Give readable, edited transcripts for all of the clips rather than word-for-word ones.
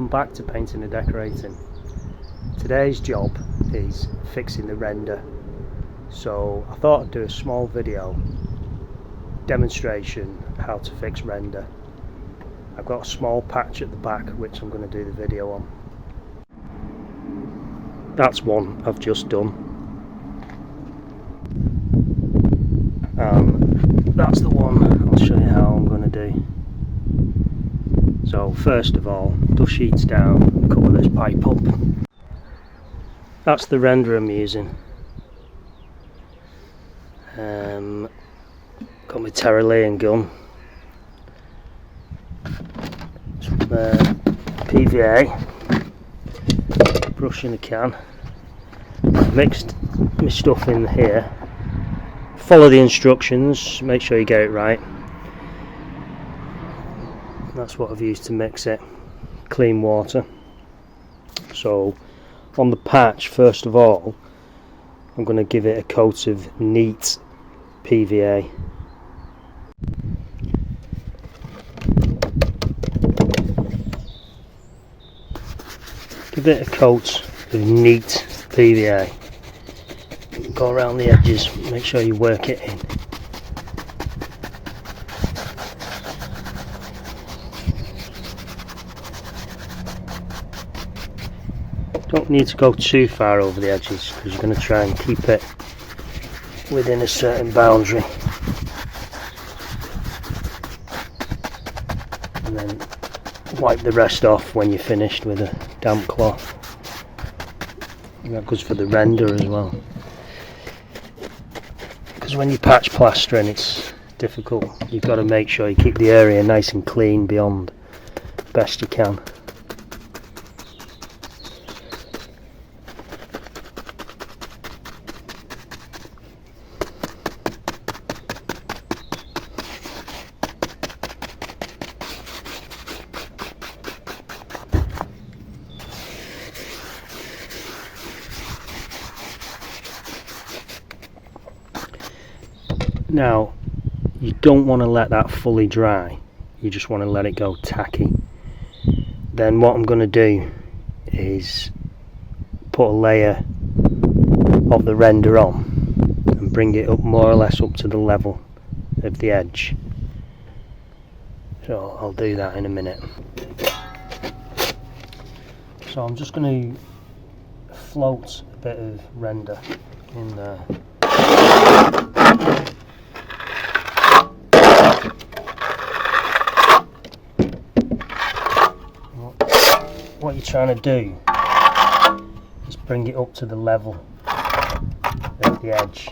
welcome back to Painting and Decorating. Today's job is fixing the render, so I thought I'd do a small video demonstration how to fix render. I've got a small patch at the back which I'm going to do the video on. That's one I've just done, and that's the one I'll show you how I'm going to do. So first of all, dust sheets down, cover this pipe up. That's the render I'm using. Got my Tyrolean gun, some PVA, brush in the can, mixed my stuff in here. Follow the instructions, make sure you get it right. That's what I've used to mix it. Clean water. So on the patch, first of all, I'm going to give it a coat of neat PVA. Give it a coat of neat PVA. Go around the edges, make sure you work it in. Don't need to go too far over the edges because you're going to try and keep it within a certain boundary, and then wipe the rest off when you're finished with a damp cloth. And that goes for the render as well, because when you patch plastering it's difficult. You've got to make sure you keep the area nice and clean beyond best you can. Now, you don't want to let that fully dry, you just want to let it go tacky. Then what I'm going to do is put a layer of the render on and bring it up more or less up to the level of the edge. So I'll do that in a minute. So I'm just going to float a bit of render in there. What you're trying to do is bring it up to the level of the edge.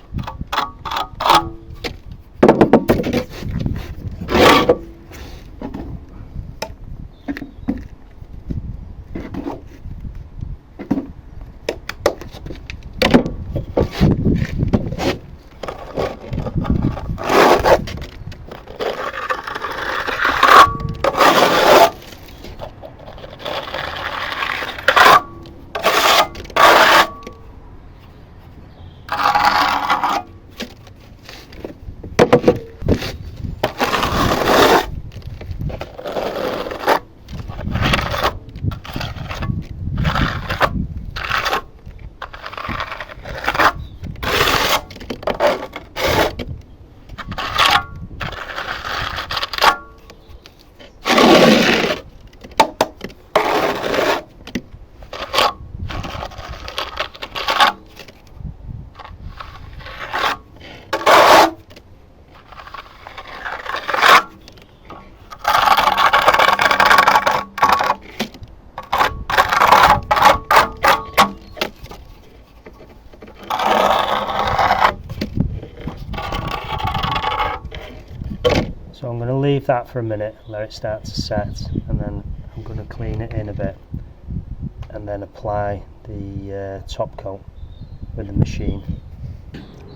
So I'm going to leave that for a minute, let it start to set, and then I'm going to clean it in a bit and then apply the top coat with the machine.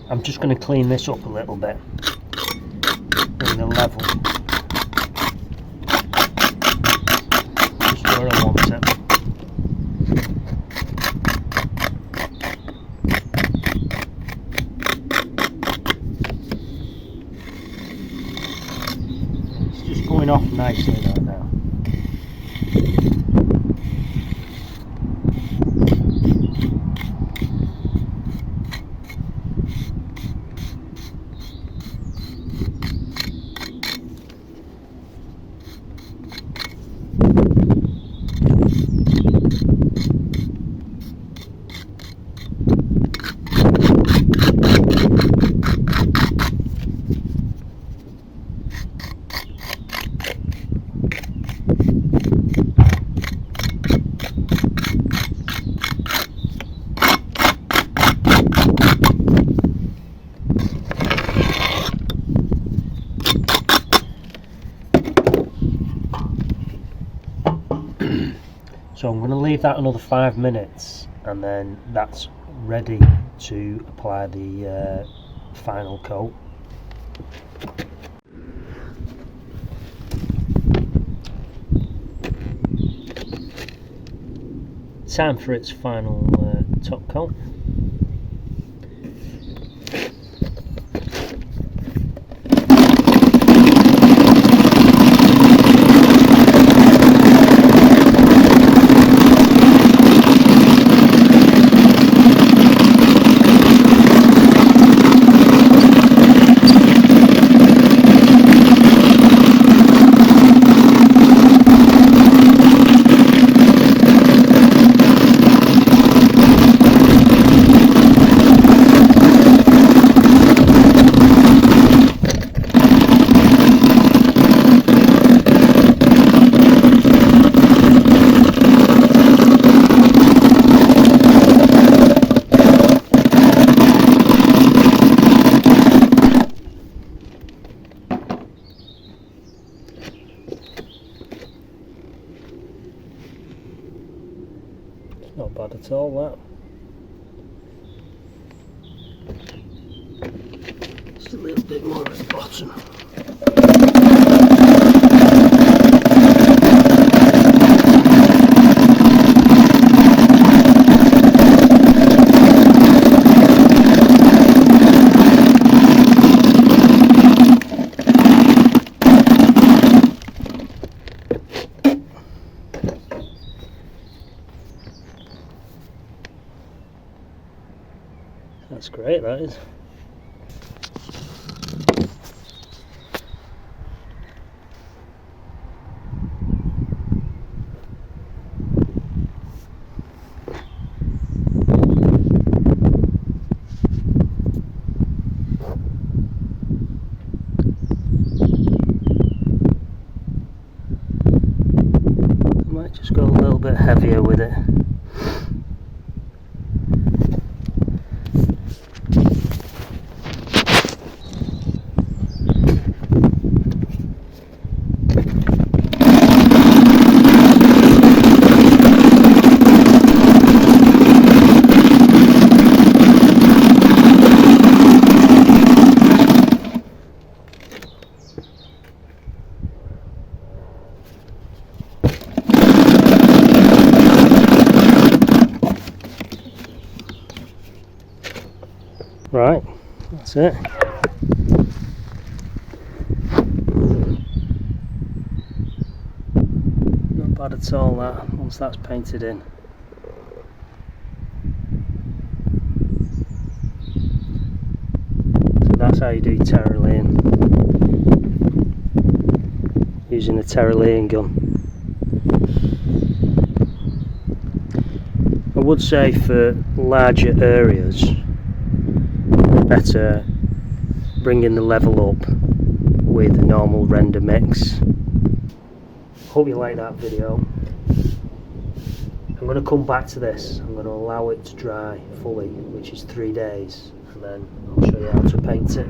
I'm just going to clean this up a little bit in the level, just where I want it. It's just going off nicely right now. So I'm going to leave that another 5 minutes, and then that's ready to apply the final coat. Time for its final top coat. Not bad at all, that. Just a little bit more at the bottom. That's great, that is. I might just go a little bit heavier with it. Right, that's it. Not bad at all, that, once that's painted in. So that's how you do Tyrolean, using a Tyrolean gun. I would say for larger areas, better bringing the level up with a normal render mix. Hope you like that video. I'm going to come back to this. I'm going to allow it to dry fully, which is 3 days, and then I'll show you how to paint it.